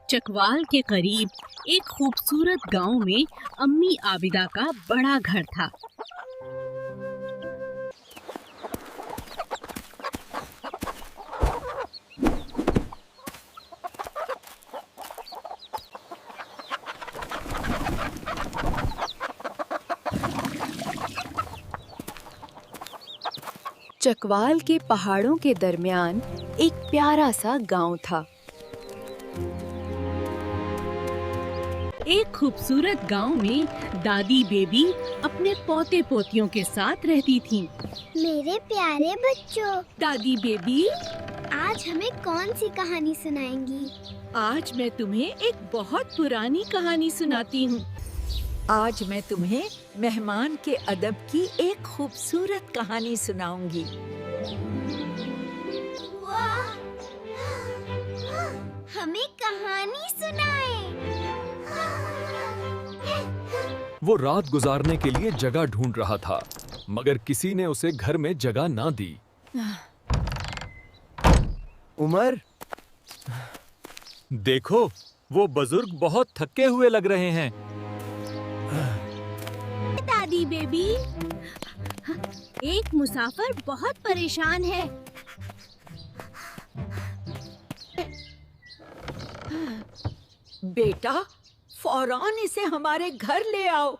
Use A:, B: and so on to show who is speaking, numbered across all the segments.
A: चकवाल के करीब एक खूबसूरत गांव में अम्मी आबिदा का बड़ा घर था।
B: चकवाल के पहाड़ों के दरमियान एक प्यारा सा गांव था।
A: एक खूबसूरत गांव में दादी बेबी अपने पोते पोतियों के साथ रहती थीं।
C: मेरे प्यारे बच्चों,
A: दादी बेबी,
C: आज हमें कौन सी कहानी सुनाएंगी?
A: आज मैं तुम्हें एक बहुत पुरानी कहानी सुनाती हूँ।
D: आज मैं तुम्हें मेहमान के अदब की एक खूबसूरत कहानी सुनाऊंगी।
C: वाह! हमें कहानी सुनाएं।
E: वो रात गुजारने के लिए जगह ढूंढ रहा था, मगर किसी ने उसे घर में जगह ना दी।
F: उमर,
E: देखो, वो बुजुर्ग बहुत थके हुए लग रहे हैं।
A: दादी बेबी, एक मुसाफिर बहुत परेशान है।
D: बेटा, फौरन इसे हमारे घर ले आओ।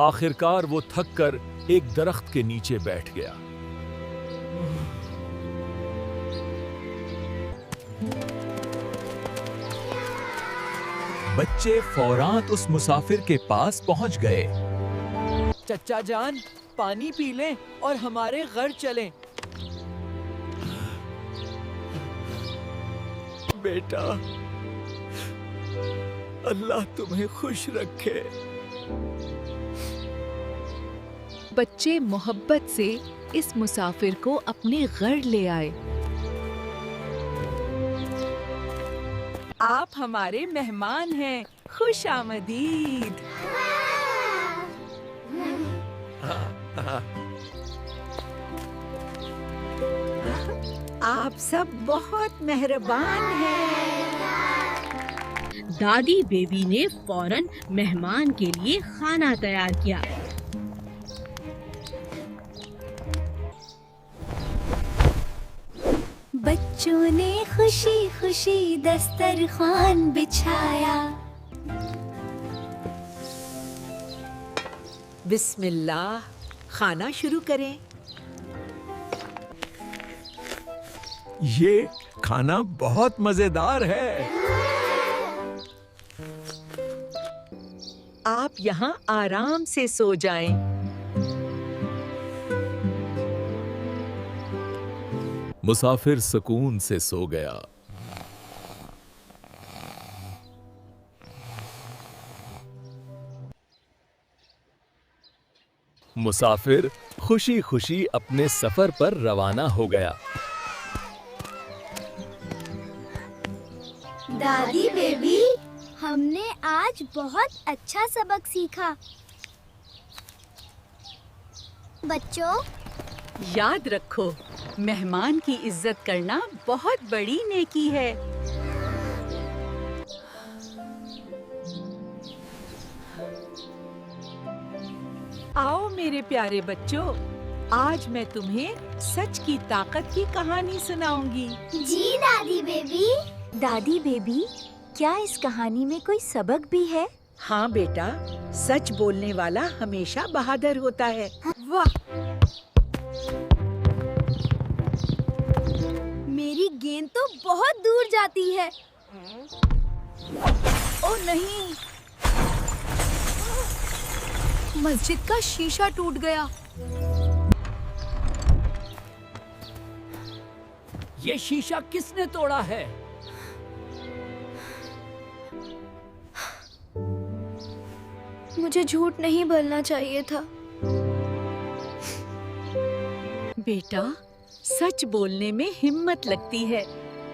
E: आखिरकार वो थक कर एक दरख्त के नीचे बैठ गया। बच्चे फौरन उस मुसाफिर के पास पहुंच गए।
F: चच्चा जान, पानी पी लें और हमारे घर चलें।
E: बेटा, अल्लाह तुम्हें खुश रखे।
B: बच्चे मोहब्बत से इस मुसाफिर को अपने घर ले आए।
D: आप हमारे मेहमान हैं, खुश आमदीद। आप सब बहुत मेहरबान हैं।
A: दादी बेबी ने फौरन मेहमान के लिए खाना तैयार किया।
C: बच्चों ने खुशी खुशी दस्तरखान बिछाया।
D: बिस्मिल्लाह, खाना शुरू करें।
E: ये खाना बहुत मजेदार है।
D: आप यहाँ आराम से सो जाएं।
E: मुसाफिर सुकून से सो गया। मुसाफिर खुशी खुशी अपने सफर पर रवाना हो गया।
C: दादी बेबी, हमने आज बहुत अच्छा सबक सीखा। बच्चों,
D: याद रखो, मेहमान की इज्जत करना बहुत बड़ी नेकी है। आओ मेरे प्यारे बच्चों, आज मैं तुम्हें सच की ताकत की कहानी सुनाऊंगी।
C: जी दादी बेबी।
G: दादी बेबी, क्या इस कहानी में कोई सबक भी है?
D: हाँ बेटा, सच बोलने वाला हमेशा बहादुर होता है। वाह!
C: मेरी गेंद तो बहुत दूर जाती है।
B: ओ नहीं! मस्जिद का शीशा टूट गया।
F: ये शीशा किसने तोड़ा है?
C: मुझे झूठ नहीं बोलना चाहिए था।
D: बेटा, सच बोलने में हिम्मत लगती है,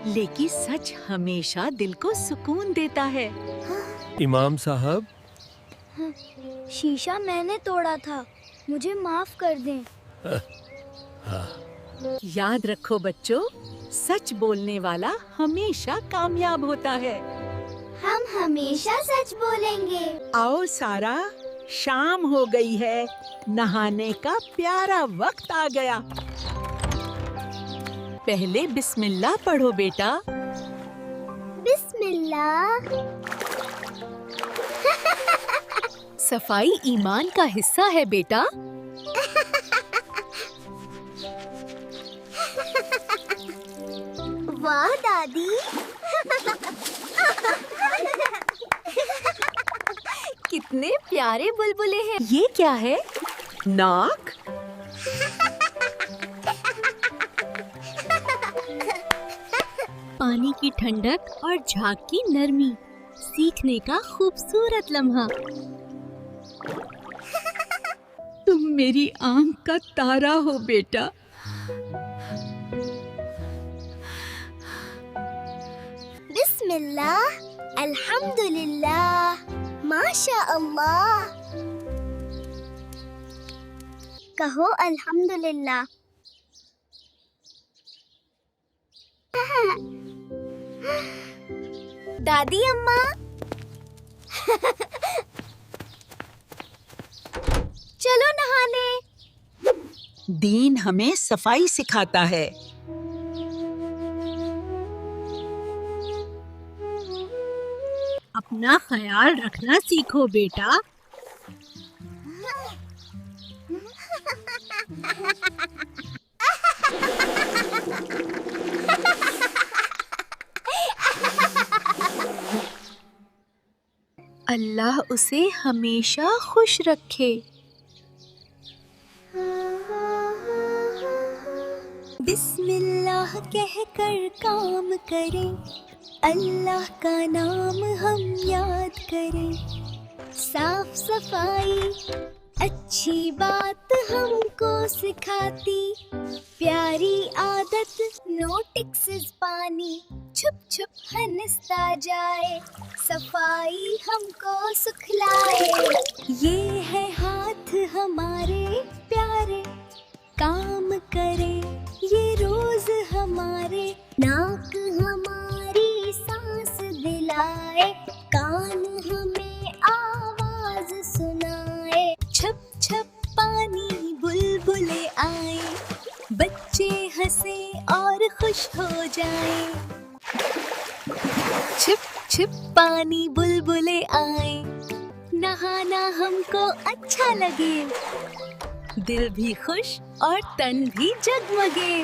D: लेकिन सच हमेशा दिल को सुकून देता है।
E: इमाम साहब,
C: शीशा मैंने तोड़ा था, मुझे माफ कर दें।
D: याद रखो बच्चों, सच बोलने वाला हमेशा कामयाब होता है।
C: हम हमेशा सच बोलेंगे।
D: आओ सारा, शाम हो गई है, नहाने का प्यारा वक्त आ गया। पहले बिस्मिल्लाह पढ़ो बेटा।
C: बिस्मिल्लाह।
B: सफाई ईमान का हिस्सा है बेटा।
C: वाह दादी।
B: कितने प्यारे बुलबुले हैं। ये क्या है?
D: नाक?
A: पानी की ठंडक और झाग की नरमी, सीखने का खूबसूरत लम्हा।
D: तुम मेरी आंख का तारा हो बेटा।
C: बिस्मिल्लाह, अल्हम्दुलिल्लाह, माशा अल्लाह। कहो अल्हम्दुलिल्लाह। दादी अम्मा। चलो नहाने।
D: दीन हमें सफाई सिखाता है।
A: अपना ख्याल रखना सीखो बेटा।
B: अल्लाह उसे हमेशा खुश रखे।
C: बिस्मिल्लाह कहकर काम करें, अल्लाह का नाम हम याद करें। साफ सफाई अच्छी बात हमको सिखाती, प्यारी आदत नो टिक्स पानी, छुप छुप हंसता जाए, सफाई हमको सुखलाए। ये है हाथ हमारे प्यारे, काम करे ये रोज हमारे। नाक हमारी सांस दिलाए, कान हमें आवाज सुनाए। छप छप पानी बुलबुले आए, बच्चे हंसे और खुश हो जाए। छिप छिप पानी बुलबुले आए, नहाना हमको अच्छा लगे। दिल भी खुश और तन भी जगमगे।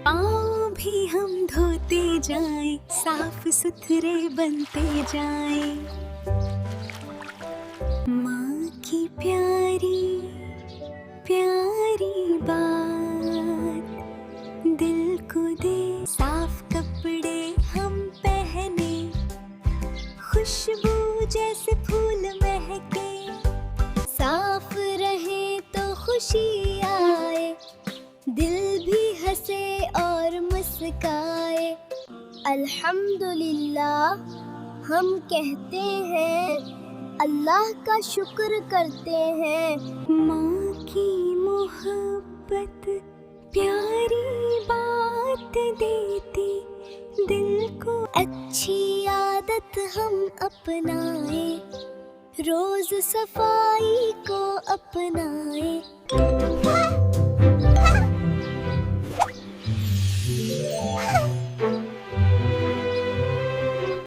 C: पाँव भी हम धोते जाएं, साफ सुथरे बनते जाएं। माँ की प्यारी प्यारी बात दिल को दे, साफ कपड़े हम पहने, खुशबू जैसे फूल महके। साफ रहे तो खुशी आए, दिल भी हंसे और मुस्काए। अल्हम्दुलिल्लाह हम कहते हैं, अल्लाह का शुक्र करते हैं। माँ की मोहब्बत प्यारी बात देती, दिल को अच्छी आदत हम अपनाए, रोज सफाई को अपनाए।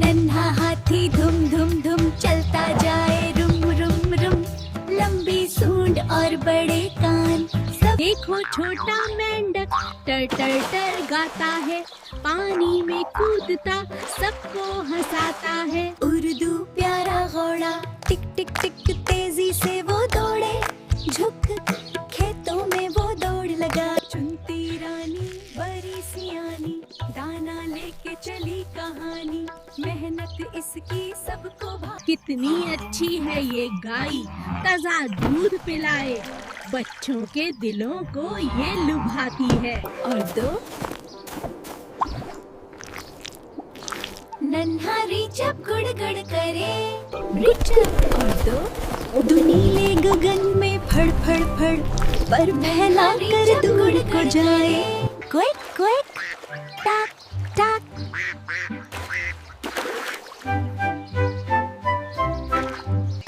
C: नन्हा हाथी धुम धुम धुम चलता जाए, रुम रुम रुम, लंबी सूंड और बड़े कान।
A: देखो छोटा मेंढक टर टर टर गाता है, पानी में कूदता सबको हंसाता है।
C: उर्दू प्यारा घोड़ा टिक टिक टिक तेजी से वो दौड़े, झुक खेतों में वो दौड़ लगा।
D: चुनती रानी बड़ी सियानी, दाना लेके चली कहानी, मेहनत इसकी सबको
A: कितनी अच्छी है ये गाय, ताजा दूध पिलाए, बच्चों के दिलों को ये लुभाती है।
B: और दो
C: नन्हारी जब गुड़गुड़ करे, रिचप और दो दुनीले गगन में फड़ फड़ फड़, पर फैला कर दूर को जाए। Quick quick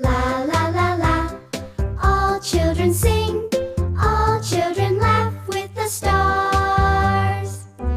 H: La la la la, all children sing, all children laugh with the stars.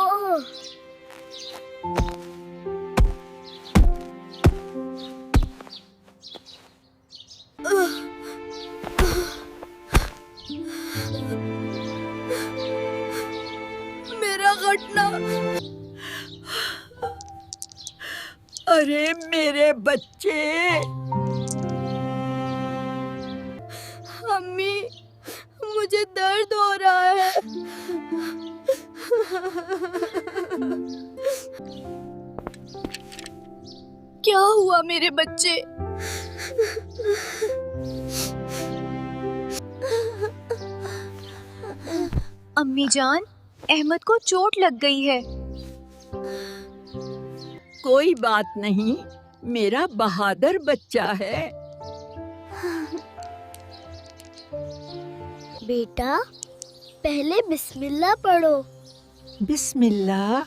H: ओह,
D: मेरा घटना। अरे मेरे बच्चे।
H: अम्मी, मुझे दर्द हो रहा है। क्या हुआ मेरे बच्चे?
C: अम्मी जान, अहमद को चोट लग गई है।
D: कोई बात नहीं, मेरा बहादुर बच्चा है।
H: बेटा, पहले बिस्मिल्लाह पढ़ो।
D: बिस्मिल्लाह।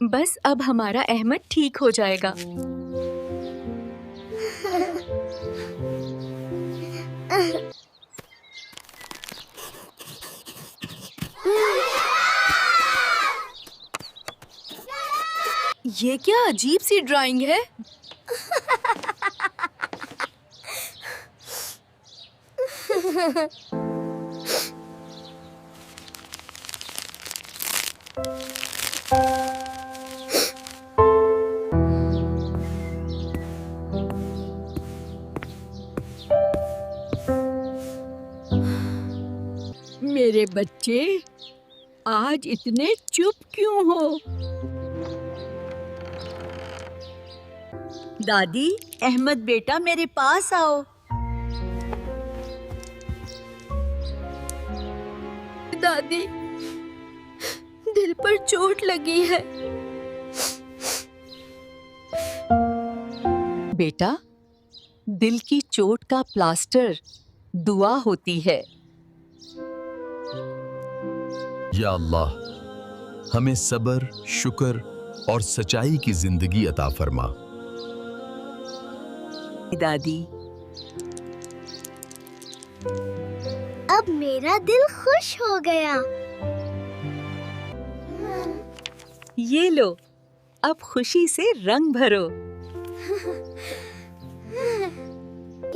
C: बस अब हमारा अहमद ठीक हो जाएगा। ये क्या अजीब सी ड्राइंग है?
D: मेरे बच्चे, आज इतने चुप क्यों हो? दादी, अहमद बेटा मेरे पास आओ।
H: दादी, दिल पर चोट लगी है।
B: बेटा, दिल की चोट का प्लास्टर दुआ होती है।
I: या अल्लाह, हमें सब्र, शुक्र और सच्चाई की जिंदगी अता फरमा।
B: दादी,
H: अब मेरा दिल खुश हो गया।
B: ये लो, अब खुशी से रंग भरो।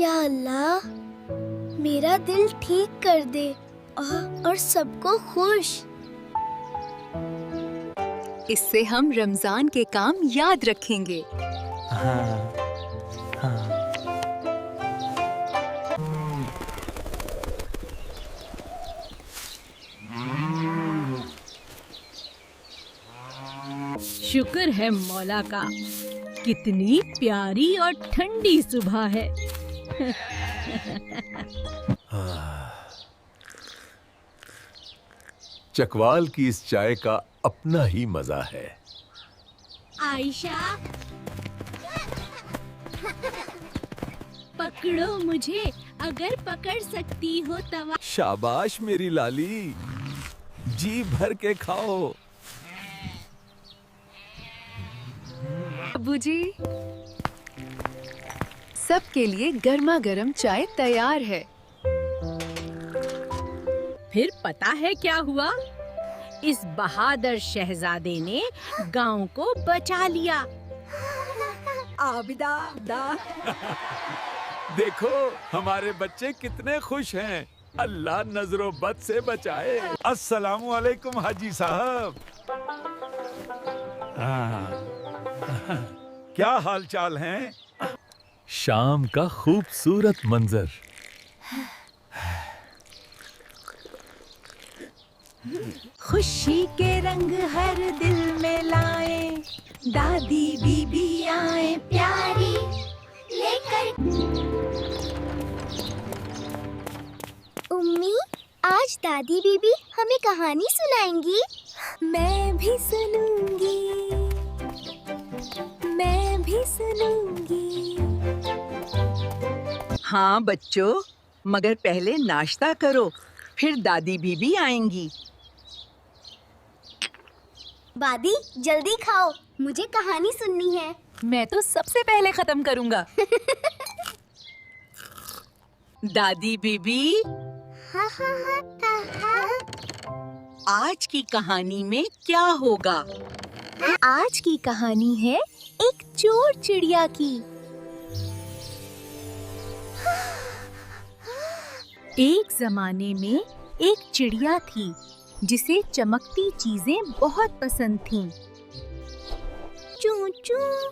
H: या अल्लाह, मेरा दिल ठीक कर दे और सबको खुश।
C: इससे हम रमजान के काम याद रखेंगे।
A: शुक्र है मौला का, कितनी प्यारी और ठंडी सुबह है।
J: चकवाल की इस चाय का अपना ही मजा है।
A: आयशा, पकड़ो मुझे, अगर पकड़ सकती हो तवा।
E: शाबाश मेरी लाली, जी भर के खाओ।
B: अबूजी, सबके लिए गर्मा गर्म चाय तैयार है।
A: फिर पता है क्या हुआ? इस बहादुर शहजादे ने गांव को बचा लिया।
D: आबिदा दा।
E: देखो हमारे बच्चे कितने खुश हैं। अल्लाह नजरों बद से बचाए।
J: अस्सलामु अलैकुम हाजी साहब। क्या हाल चाल हैं?
E: शाम का खूबसूरत मंजर।
A: खुशी के रंग हर दिल में लाए, दादी बीबी आए प्यारी लेकर।
H: उम्मी, आज दादी बीबी हमें कहानी सुनाएंगी। मैं भी सुनूंगी, मैं भी सुनूंगी।
D: हाँ बच्चों, मगर पहले नाश्ता करो, फिर दादी बीबी आएंगी।
H: दादी, जल्दी खाओ, मुझे कहानी सुननी है।
C: मैं तो सबसे पहले खत्म करूंगा।
D: दादी बीबी,
H: हाँ हाँ हाँ हाँ।
D: आज की कहानी में क्या होगा?
C: आज की कहानी है एक चोर चिड़िया की।
B: एक जमाने में एक चिड़िया थी जिसे चमकती चीजें बहुत पसंद थीं।
C: चू चू।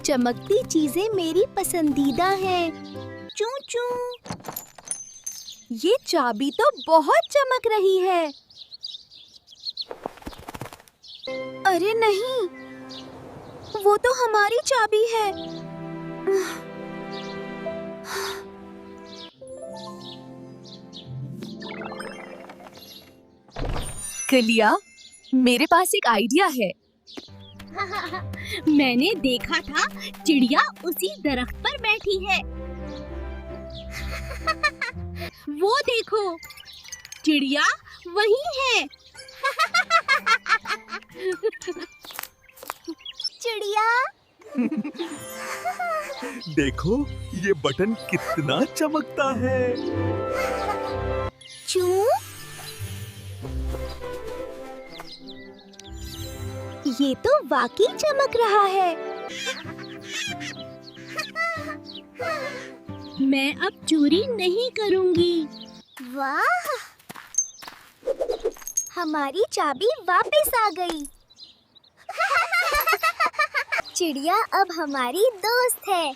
C: चमकती चीजें मेरी पसंदीदा हैं। चू चू। ये चाबी तो बहुत चमक रही है। अरे नहीं, वो तो हमारी चाबी है।
B: कलिया, मेरे पास एक आइडिया है।
A: मैंने देखा था चिड़िया उसी दरख्त पर बैठी है। वो देखो, चिड़िया वही है।
H: चिड़िया,
J: देखो ये बटन कितना चमकता है।
H: चू।
C: ये तो वाकई चमक रहा है।
A: मैं अब चोरी नहीं करूंगी।
H: वाह, हमारी चाबी वापस आ गई। चिड़िया अब हमारी दोस्त है।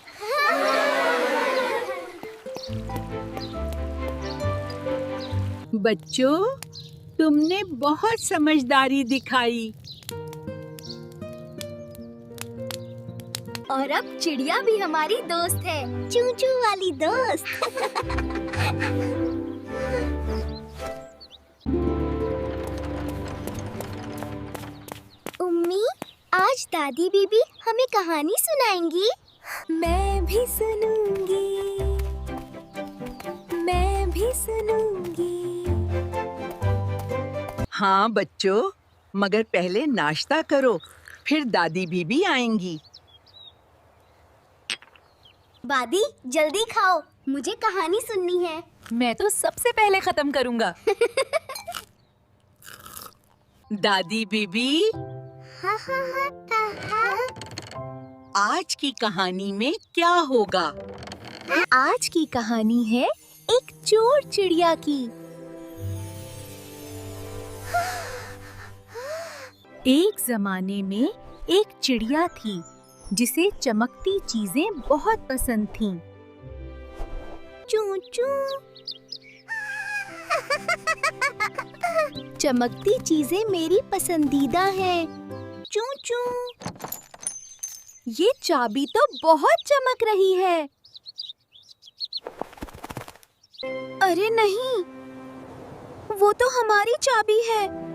D: बच्चों, तुमने बहुत समझदारी दिखाई।
H: और अब चिड़िया भी हमारी दोस्त है, चू-चू वाली दोस्त। उम्मी, आज दादी बीबी हमें कहानी सुनाएंगी।
C: मैं भी सुनूंगी, मैं भी सुनूंगी।
D: हाँ बच्चों, मगर पहले नाश्ता करो, फिर दादी बीबी आएंगी।
H: दादी जल्दी खाओ, मुझे कहानी सुननी है।
B: मैं तो सबसे पहले खत्म करूंगा।
D: दादी बीबी,
H: हाँ हाँ हाँ हाँ।
D: आज की कहानी में क्या होगा?
C: आज की कहानी है एक चोर चिड़िया की।
B: एक जमाने में एक चिड़िया थी जिसे चमकती चीजें बहुत पसंद थीं।
C: चू चू। चमकती चीजें मेरी पसंदीदा हैं। चू चू। ये चाबी तो बहुत चमक रही है। अरे नहीं, वो तो हमारी चाबी है।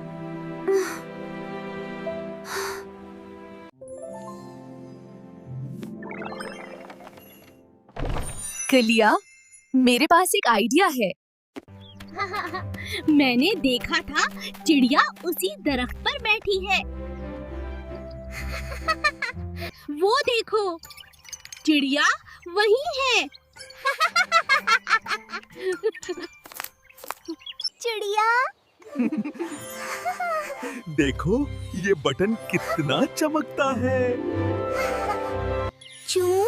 B: कलिया, मेरे पास एक आइडिया है।
A: मैंने देखा था चिड़िया उसी दरख्त पर बैठी है। वो देखो, चिड़िया वही है।
H: चिड़िया,
J: देखो ये बटन कितना चमकता है।
H: चू।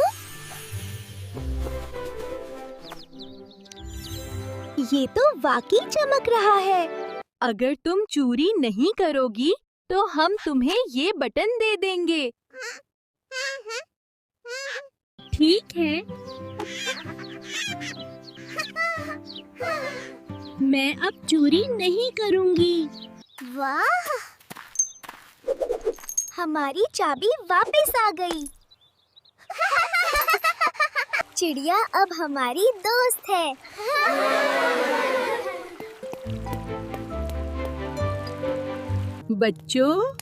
C: ये तो वाकई चमक रहा है।
B: अगर तुम चोरी नहीं करोगी तो हम तुम्हें ये बटन दे देंगे।
A: ठीक है, मैं अब चोरी नहीं करूंगी।
H: वाह, हमारी चाबी वापस आ गई। चिड़िया अब हमारी दोस्त है।
D: बच्चों,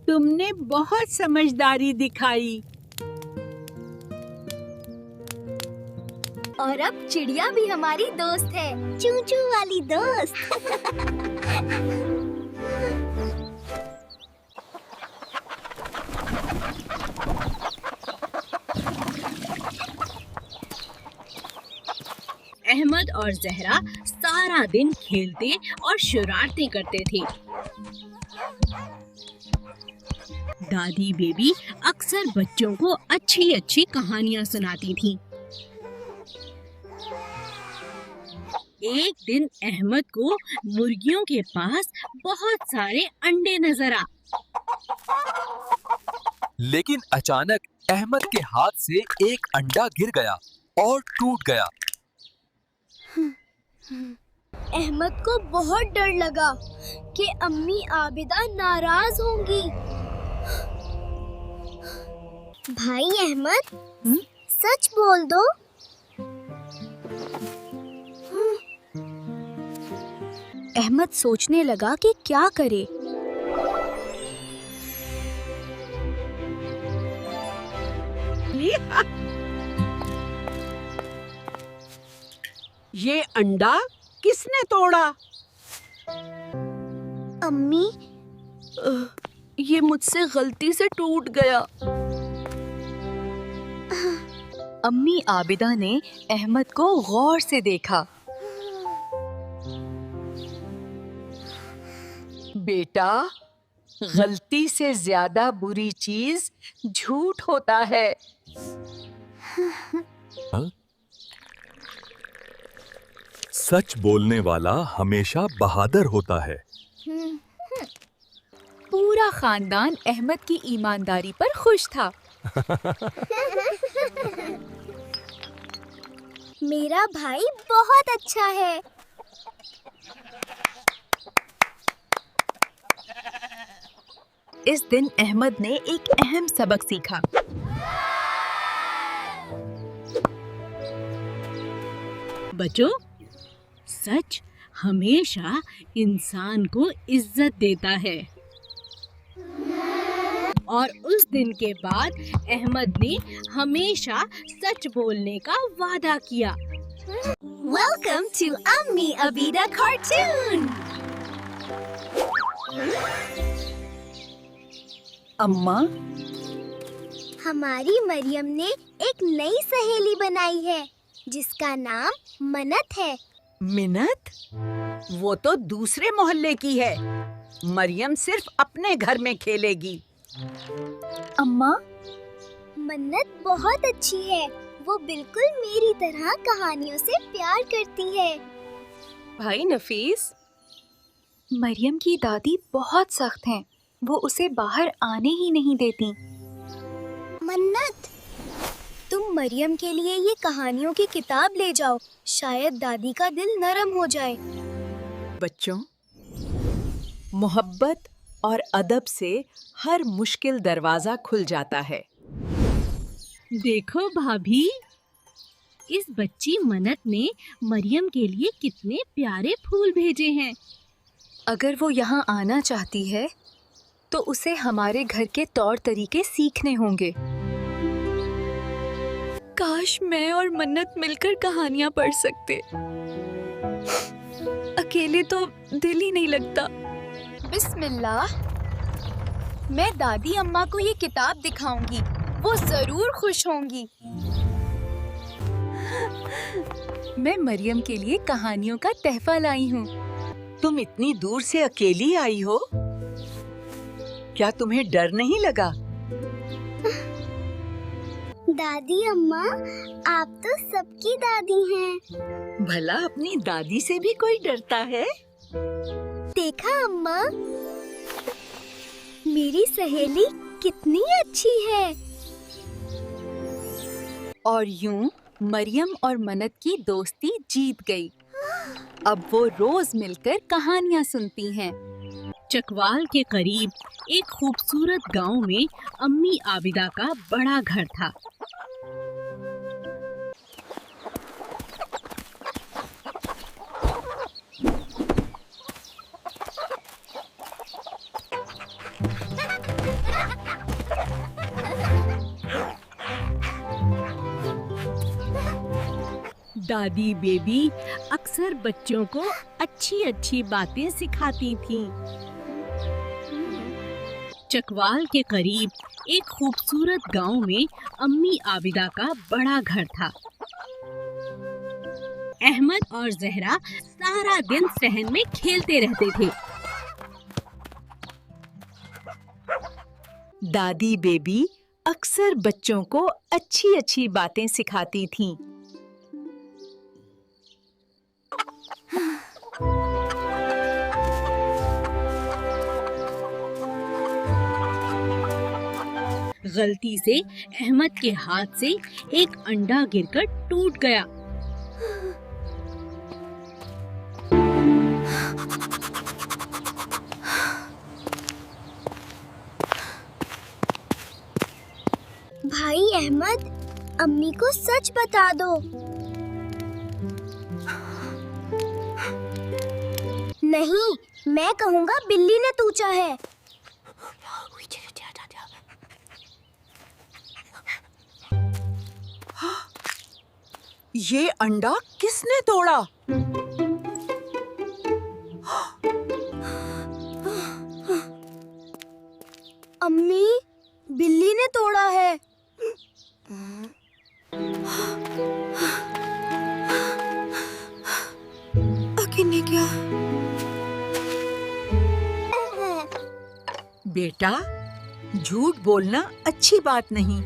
D: तुमने बहुत समझदारी दिखाई।
H: और अब चिड़िया भी हमारी दोस्त है, चू-चू वाली दोस्त।
A: अहमद और जहरा सारा सारा दिन खेलते और शरारतें करते थे। दादी बेबी अक्सर बच्चों को अच्छी अच्छी कहानियां सुनाती थीं। एक दिन अहमद को मुर्गियों के पास बहुत सारे अंडे नजर आ।
K: लेकिन अचानक अहमद के हाथ से एक अंडा गिर गया और टूट गया।
H: अहमद को बहुत डर लगा कि अम्मी आबिदा नाराज होंगी। भाई अहमद, सच बोल दो।
C: अहमद सोचने लगा कि क्या करे।
D: ये अंडा किसने तोड़ा?
C: अम्मी, ये मुझसे गलती से टूट गया। अम्मी आबिदा ने अहमद को गौर से देखा।
D: बेटा, गलती से ज्यादा बुरी चीज झूठ होता है।
J: सच बोलने वाला हमेशा बहादुर होता है।
B: पूरा खानदान अहमद की ईमानदारी पर खुश था।
H: मेरा भाई बहुत अच्छा है।
B: इस दिन अहमद ने एक अहम सबक सीखा।
A: बच्चों, सच हमेशा इंसान को इज्जत देता है। और उस दिन के बाद अहमद ने हमेशा सच बोलने का वादा किया।
C: वेलकम टू अम्मी आबिदा कार्टून।
D: अम्मा,
H: हमारी मरियम ने एक नई सहेली बनाई है जिसका नाम मन्नत है।
D: मिन्नत? वो तो दूसरे मोहल्ले की है। मरियम सिर्फ अपने घर में खेलेगी।
C: अम्मा,
H: मन्नत बहुत अच्छी है। वो बिल्कुल मेरी तरह कहानियों से प्यार करती है।
B: भाई नफीस, मरियम की दादी बहुत सख्त हैं। वो उसे बाहर आने ही नहीं देती।
H: मन्नत, तुम मरियम के लिए ये कहानियों की किताब ले जाओ। शायद दादी का दिल नरम हो जाए।
D: बच्चों, मोहब्बत और अदब से हर मुश्किल दरवाजा खुल जाता है।
A: देखो भाभी, इस बच्ची मन्नत ने मरियम के लिए कितने प्यारे फूल भेजे हैं।
B: अगर वो यहाँ आना चाहती है तो उसे हमारे घर के तौर तरीके सीखने होंगे। काश मैं और मन्नत मिलकर कहानियाँ पढ़ सकते। अकेले तो दिल ही नहीं लगता। बिस्मिल्लाह, मैं दादी अम्मा को ये किताब दिखाऊंगी। वो जरूर खुश होंगी। मैं मरियम के लिए कहानियों का तहफा लाई हूँ।
D: तुम इतनी दूर से अकेली आई हो? क्या तुम्हें डर नहीं लगा?
H: दादी अम्मा, आप तो सबकी दादी हैं।
D: भला अपनी दादी से भी कोई डरता है?
H: देखा अम्मा, मेरी सहेली कितनी अच्छी है।
B: और यूं मरियम और मन्नत की दोस्ती जीत गई। अब वो रोज मिलकर कहानियाँ सुनती हैं।
A: चकवाल के करीब एक खूबसूरत गांव में अम्मी आबिदा का बड़ा घर था। दादी बेबी अक्सर बच्चों को अच्छी अच्छी बातें सिखाती थीं। चकवाल के करीब एक खूबसूरत गांव में अम्मी आबिदा का बड़ा घर था। अहमद और जहरा सारा दिन सहन में खेलते रहते थे।
D: दादी बेबी अक्सर बच्चों को अच्छी अच्छी बातें सिखाती थीं।
A: गलती से अहमद के हाथ से एक अंडा गिरकर टूट गया।
H: भाई अहमद, अम्मी को सच बता दो। नहीं, मैं कहूँगा बिल्ली ने toucha है।
D: ये अंडा किसने तोड़ा?
H: अम्मी, बिल्ली ने तोड़ा है।
D: अकेले क्या? बेटा, झूठ बोलना अच्छी बात नहीं।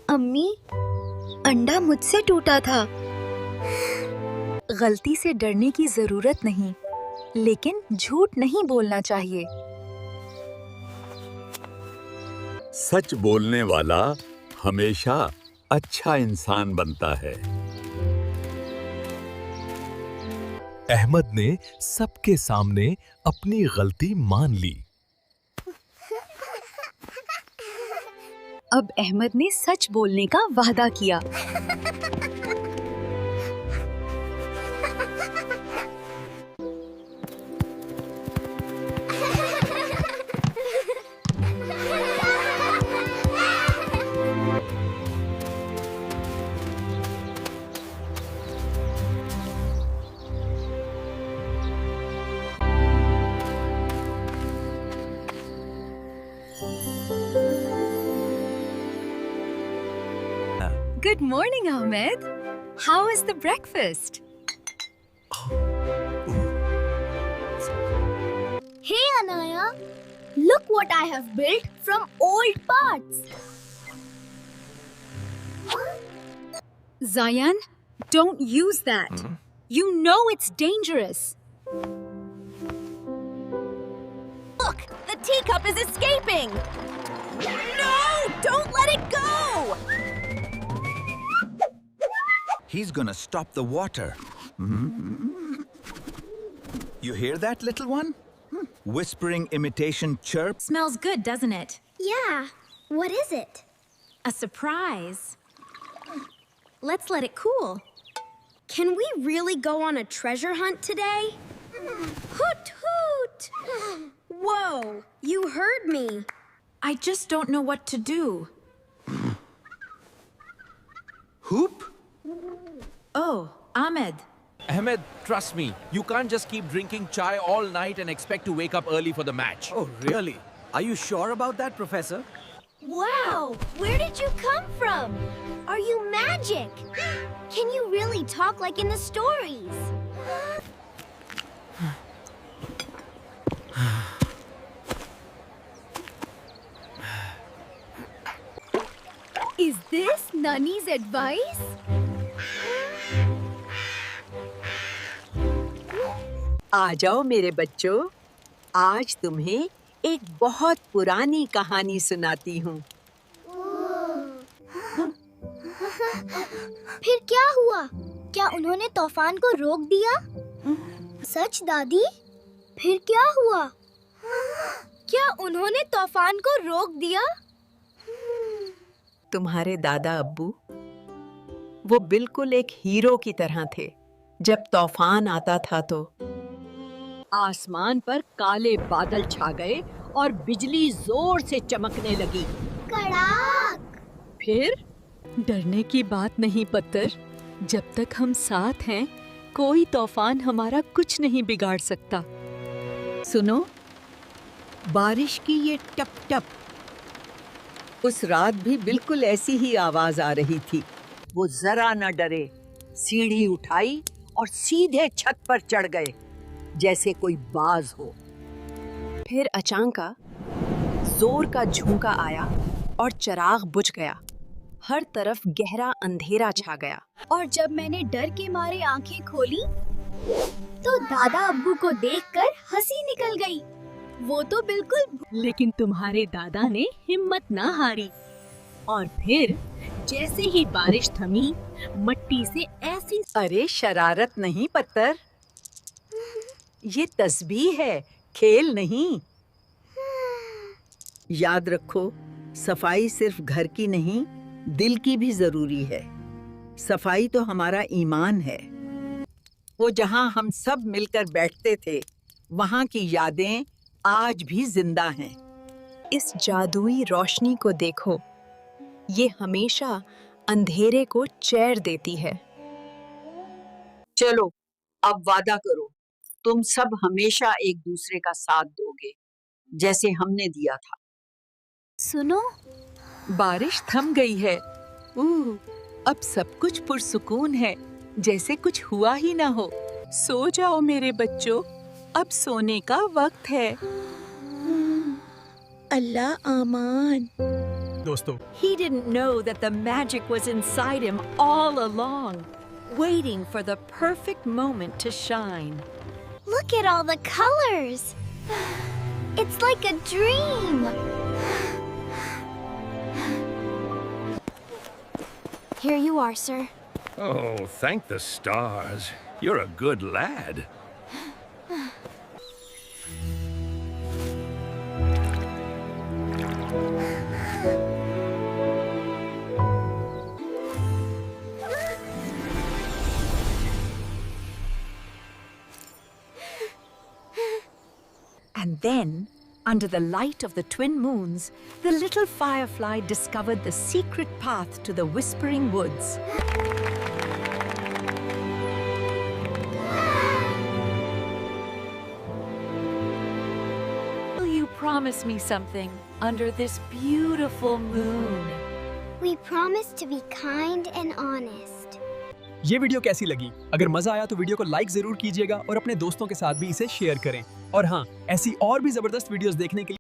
C: अम्मी, अंडा मुझसे टूटा था। गलती से डरने की जरूरत नहीं, लेकिन झूठ नहीं बोलना चाहिए।
J: सच बोलने वाला हमेशा अच्छा इंसान बनता है।
I: अहमद ने सबके सामने अपनी गलती मान ली।
C: अब अहमद ने सच बोलने का वादा किया। Good morning, Ahmed. How is the breakfast?
H: Hey Anaya, look what I have built from old parts.
C: Zayan, don't use that. You know it's dangerous.
B: Look, the teacup is escaping. No, don't let it go.
L: He's gonna stop the water. You hear that, little one? Whispering imitation chirp.
M: Smells good, doesn't it?
H: Yeah, what is it?
M: A surprise. Let's let it cool.
H: Can we really go on a treasure hunt today? Hoot hoot! Whoa, you heard me.
M: I just don't know what to do.
L: Hoop?
M: Oh, Ahmed.
N: Ahmed, trust me, you can't just keep drinking chai all night and expect to wake up early for the match.
F: Oh, really? Are you sure about that, Professor?
H: Wow, where did you come from? Are you magic? Can you really talk like in the stories?
C: Is this Nani's advice?
D: आ जाओ मेरे बच्चों, आज तुम्हें एक बहुत पुरानी कहानी सुनाती हूँ।
H: फिर क्या हुआ? क्या उन्होंने तूफान को रोक दिया? सच दादी? फिर क्या हुआ? क्या उन्होंने तूफान को रोक दिया?
D: तुम्हारे दादा अब्बू, वो बिल्कुल एक हीरो की तरह थे। जब तूफान आता था तो आसमान पर काले बादल छा गए और बिजली जोर से चमकने लगी।
H: कड़ाक!
D: फिर डरने की बात नहीं पत्थर, जब तक हम साथ हैं कोई तूफान हमारा कुछ नहीं बिगाड़ सकता। सुनो, बारिश की ये टप टप, उस रात भी बिल्कुल ऐसी ही आवाज आ रही थी। वो जरा न डरे, सीढ़ी उठाई और सीधे छत पर चढ़ गए जैसे कोई बाज हो।
O: फिर अचानक जोर का झोंका आया और चिराग बुझ गया। हर तरफ गहरा अंधेरा छा गया।
H: और जब मैंने डर के मारे आंखें खोली तो दादा अब्बू को देखकर हंसी निकल गई। वो तो बिल्कुल।
A: लेकिन तुम्हारे दादा ने हिम्मत ना हारी और फिर जैसे ही बारिश थमी, मट्टी से ऐसी।
D: अरे शरारत नहीं पत्थर, ये तस्बीह है, खेल नहीं। याद रखो, सफाई सिर्फ घर की नहीं, दिल की भी जरूरी है। सफाई तो हमारा ईमान है। वो जहां हम सब मिलकर बैठते थे, वहां की यादें आज भी जिंदा हैं।
O: इस जादुई रोशनी को देखो, ये हमेशा अंधेरे को चैर देती है।
D: चलो अब वादा करो, तुम सब हमेशा एक दूसरे का साथ दोगे जैसे हमने दिया था।
G: सुनो,
D: बारिश थम गई है। अब सब कुछ पुरसुकून है, जैसे कुछ हुआ ही ना हो। सो जाओ मेरे बच्चों, अब सोने का वक्त है।
A: अल्लाह आमान।
F: दोस्तों,
D: He didn't know that the magic was inside him all along, waiting for the perfect moment to shine.
H: Look at all the colors. It's like a dream. Here you are, sir.
J: Oh, thank the stars. You're a good lad.
D: And then, under the light of the twin moons, the little firefly discovered the secret path to the Whispering Woods. Will you promise me something under this beautiful moon?
H: We promise to be kind and honest.
F: ये video कैसी लगी? अगर मजा आया तो video को like जरूर कीजिएगा और अपने दोस्तों के साथ भी इसे शेयर करें। और हाँ, ऐसी और भी जबरदस्त वीडियोस देखने के लिए